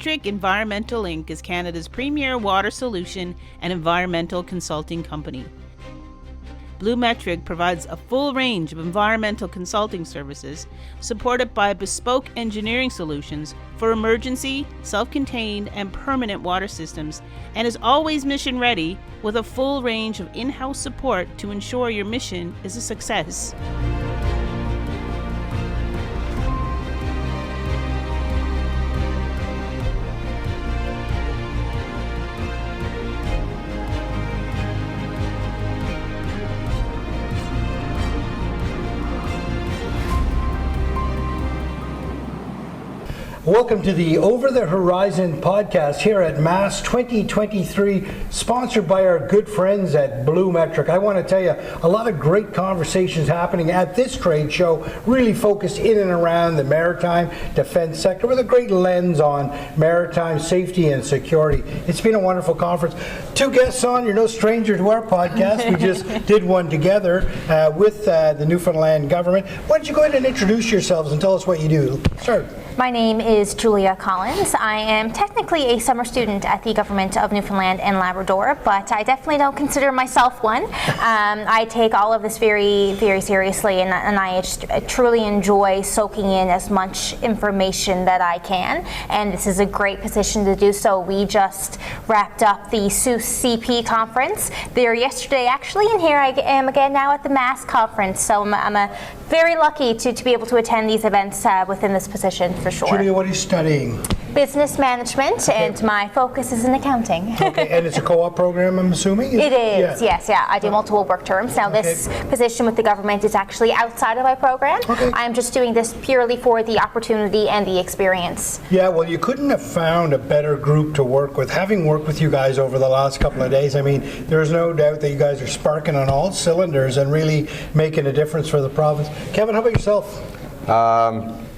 BluMetric Environmental Inc. is Canada's premier water solution and environmental consulting company. BluMetric provides a full range of environmental consulting services supported by bespoke engineering solutions for emergency, self-contained, and permanent water systems, and is always mission ready with a full range of in-house support to ensure your mission is a success. Welcome to the Over the Horizon podcast here at Mass 2023, sponsored by our good friends at BluMetric. I want to tell you, a lot of great conversations happening at this trade show, really focused in and around the maritime defense sector with a great lens on maritime safety and security. It's been a wonderful conference. Two guests on, you're no stranger to our podcast. We just did one together with the Newfoundland government. Why don't you go ahead and introduce yourselves and tell us what you do? Start. My name is Julia Collins. I am technically a summer student at the Government of Newfoundland and Labrador, but I definitely don't consider myself one. I take all of this very, very seriously, and I truly enjoy soaking in as much information that I can, and this is a great position to do so. We just wrapped up the SUS CP conference there yesterday, actually, and here I am again now at the MASS conference, so I'm very lucky to be able to attend these events within this position, for sure. Julia, what are you studying? Business management, and my focus is in accounting. Okay, and it's a co-op program, I'm assuming? It is, yes. I do multiple work terms. Now, this position with the government is actually outside of my program. Okay. I'm just doing this purely for the opportunity and the experience. Yeah, well, you couldn't have found a better group to work with. Having worked with you guys over the last couple of days, I mean, there's no doubt that you guys are sparking on all cylinders and really making a difference for the province. Kevin, how about yourself?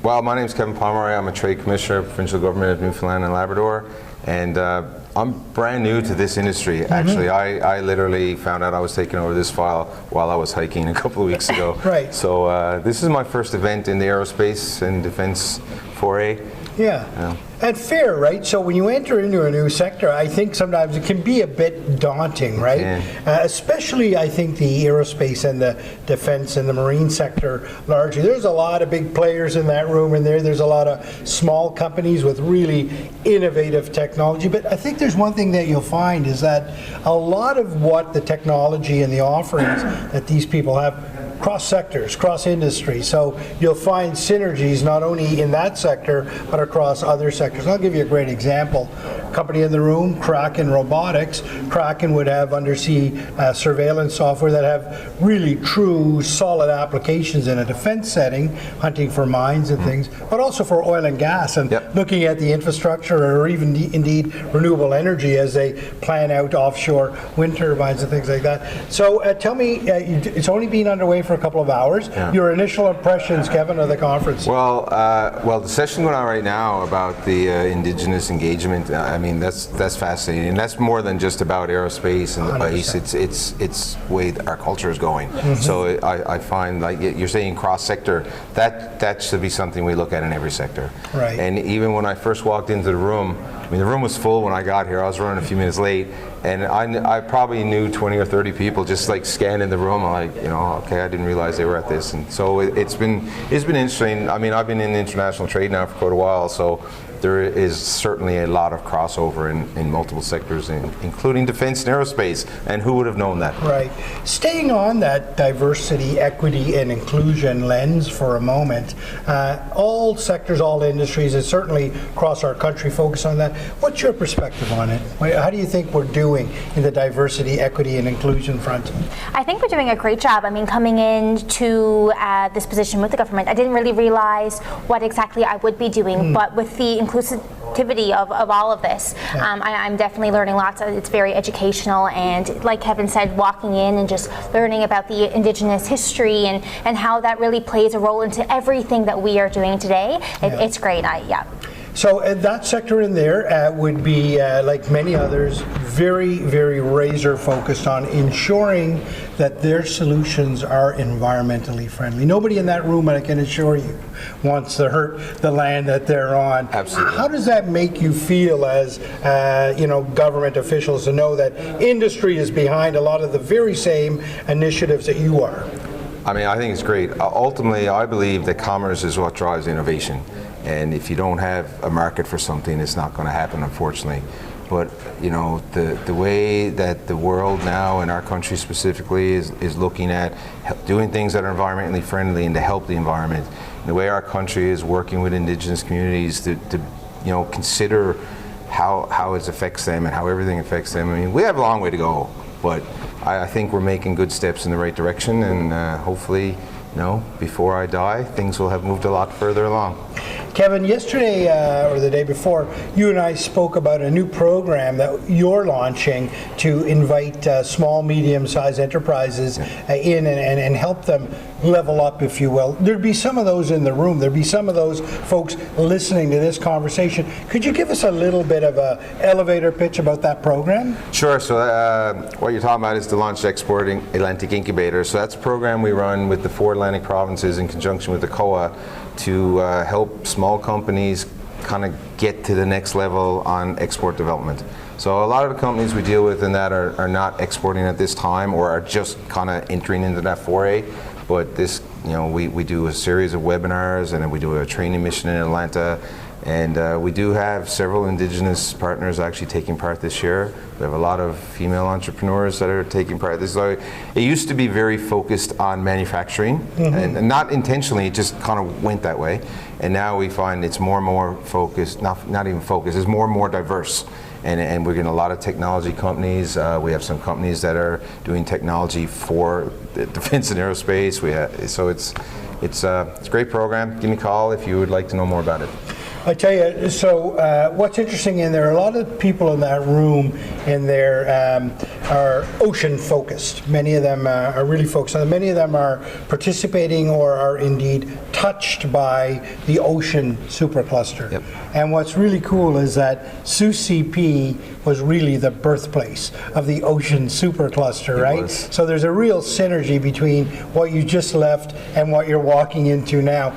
Well, my name is Kevin Pomroy. I'm a trade commissioner, provincial government of Newfoundland and Labrador, and I'm brand new to this industry. Actually, I literally found out I was taking over this file while I was hiking a couple of weeks ago. Right. So this is my first event in the aerospace and defense foray. Yeah. And fair, right? So when you enter into a new sector, I think sometimes it can be a bit daunting, right? Especially, I think, the aerospace and the defense and the marine sector largely. There's a lot of big players in that room, and there's a lot of small companies with really innovative technology. But I think there's one thing that you'll find is that a lot of what the technology and the offerings that these people have cross sectors, cross industry. So you'll find synergies not only in that sector, but across other sectors. I'll give you a great example. Company in the room, Kraken Robotics. Kraken would have undersea surveillance software that have really true, solid applications in a defense setting, hunting for mines and things, but also for oil and gas and looking at the infrastructure or even indeed renewable energy as they plan out offshore wind turbines and things like that. So tell me, it's only been underway for a couple of hours. Your initial impressions, Kevin, of the conference? Well, the session going on right now about the Indigenous engagement. I mean, that's fascinating, and that's more than just about aerospace and the base. It's way our culture is going. So I find, like you're saying, cross sector. That should be something we look at in every sector. Right. And even when I first walked into the room, I mean, the room was full when I got here. I was running a few minutes late, and I probably knew 20 or 30 people just like scanning the room. I'm like, okay, I didn't realize they were at this, and so it's been interesting. I mean, I've been in international trade now for quite a while, so there is certainly a lot of crossover in multiple sectors, including defense and aerospace, and who would have known that? Right. Staying on that diversity, equity, and inclusion lens for a moment, all sectors, all industries, and certainly across our country focus on that. What's your perspective on it? How do you think we're doing in the diversity, equity, and inclusion front? I think we're doing a great job. I mean, coming into this position with the government, I didn't really realize what exactly I would be doing, but with the inclusivity of all of this, I'm definitely learning lots. It's very educational, and like Kevin said, walking in and just learning about the Indigenous history and how that really plays a role into everything that we are doing today. It's great. So that sector in there would be, like many others, very, very razor focused on ensuring that their solutions are environmentally friendly. Nobody in that room, I can assure you, wants to hurt the land that they're on. Absolutely. How does that make you feel as government officials to know that industry is behind a lot of the very same initiatives that you are? I mean, I think it's great. Ultimately, I believe that commerce is what drives innovation. And if you don't have a market for something, it's not going to happen, unfortunately. But, the way that the world now, and our country specifically, is looking at doing things that are environmentally friendly and to help the environment, and the way our country is working with Indigenous communities to consider how it affects them and how everything affects them. I mean, we have a long way to go, but I think we're making good steps in the right direction, and hopefully, before I die, things will have moved a lot further along. Kevin, yesterday or the day before, you and I spoke about a new program that you're launching to invite small, medium-sized enterprises in and help them level up, if you will. There'd be some of those in the room. There'd be some of those folks listening to this conversation. Could you give us a little bit of an elevator pitch about that program? Sure. So what you're talking about is the Launch Exporting Atlantic Incubator. So that's a program we run with the 4 Atlantic provinces in conjunction with the COA to help small companies kind of get to the next level on export development. So a lot of the companies we deal with in that are not exporting at this time, or are just kind of entering into that foray. But this, we do a series of webinars, and then we do a training mission in Atlanta. And we do have several Indigenous partners actually taking part this year. We have a lot of female entrepreneurs that are taking part. It used to be very focused on manufacturing, and not intentionally, it just kind of went that way. And now we find it's more and more focused, not even focused, it's more and more diverse. And we're getting a lot of technology companies. We have some companies that are doing technology for the defense and aerospace. It's a great program. Give me a call if you would like to know more about it. I tell you, so what's interesting, and there are a lot of people in that room, and there are ocean focused. Many of them are really focused on it. Many of them are participating or are indeed touched by the ocean supercluster. Yep. And what's really cool is that Sioux CP was really the birthplace of the ocean supercluster, right? Was. So there's a real synergy between what you just left and what you're walking into now.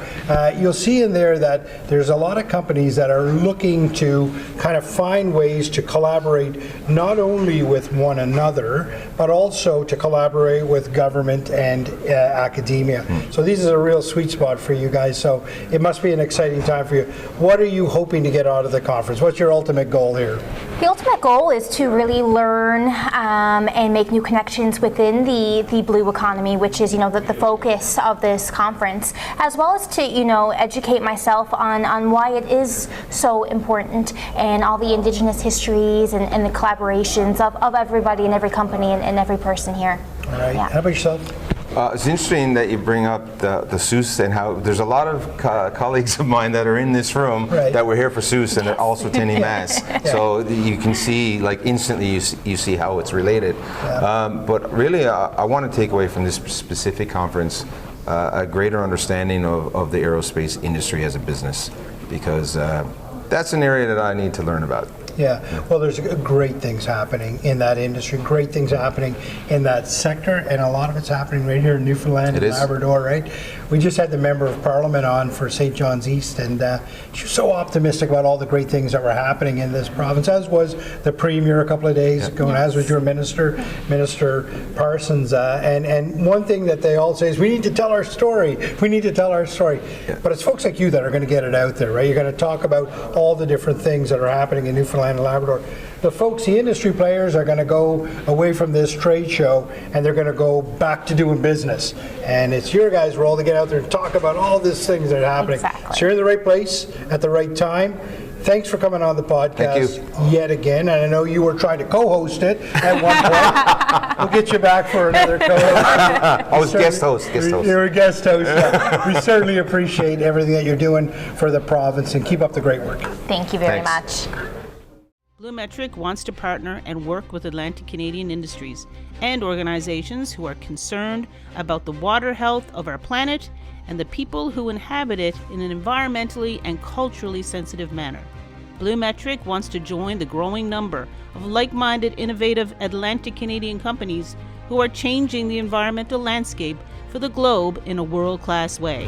You'll see in there that there's a lot of companies that are looking to kind of find ways to collaborate not only with one another, but also to collaborate with government and academia. So this is a real sweet spot for you guys. So it must be an exciting time for you. What are you hoping to get out of the conference? What's your ultimate goal here? The ultimate goal is to really learn and make new connections within the blue economy, which is, the focus of this conference, as well as to, educate myself on why it is so important, and all the Indigenous histories and the collaborations of everybody and every company and every person here. All right. Yeah. How about yourself? It's interesting that you bring up the Sioux, and how there's a lot of colleagues of mine that are in this room that were here for Sioux and they're also attending Mass. So you can see, instantly you see how it's related. But really, I want to take away from this specific conference a greater understanding of the aerospace industry as a business, because that's an area that I need to learn about. Yeah, well, there's great things happening in that industry, great things happening in that sector, and a lot of it's happening right here in Newfoundland and Labrador, right? We just had the Member of Parliament on for St. John's East, and she was so optimistic about all the great things that were happening in this province, as was the Premier a couple of days ago, and as was your Minister Parsons. And one thing that they all say is, we need to tell our story. We need to tell our story. But it's folks like you that are going to get it out there, right? You're going to talk about all the different things that are happening in Newfoundland and Labrador. The folks, the industry players, are going to go away from this trade show and they're going to go back to doing business. And it's your guys' role to get out there and talk about all these things that are happening. Exactly. So you're in the right place at the right time. Thanks for coming on the podcast yet again. And I know you were trying to co-host it at one point. We'll get you back for another co-host. I was guest host. You're a guest host. We certainly appreciate everything that you're doing for the province, and keep up the great work. Thank you very much. BluMetric wants to partner and work with Atlantic Canadian industries and organizations who are concerned about the water health of our planet and the people who inhabit it in an environmentally and culturally sensitive manner. BluMetric wants to join the growing number of like-minded, innovative Atlantic Canadian companies who are changing the environmental landscape for the globe in a world-class way.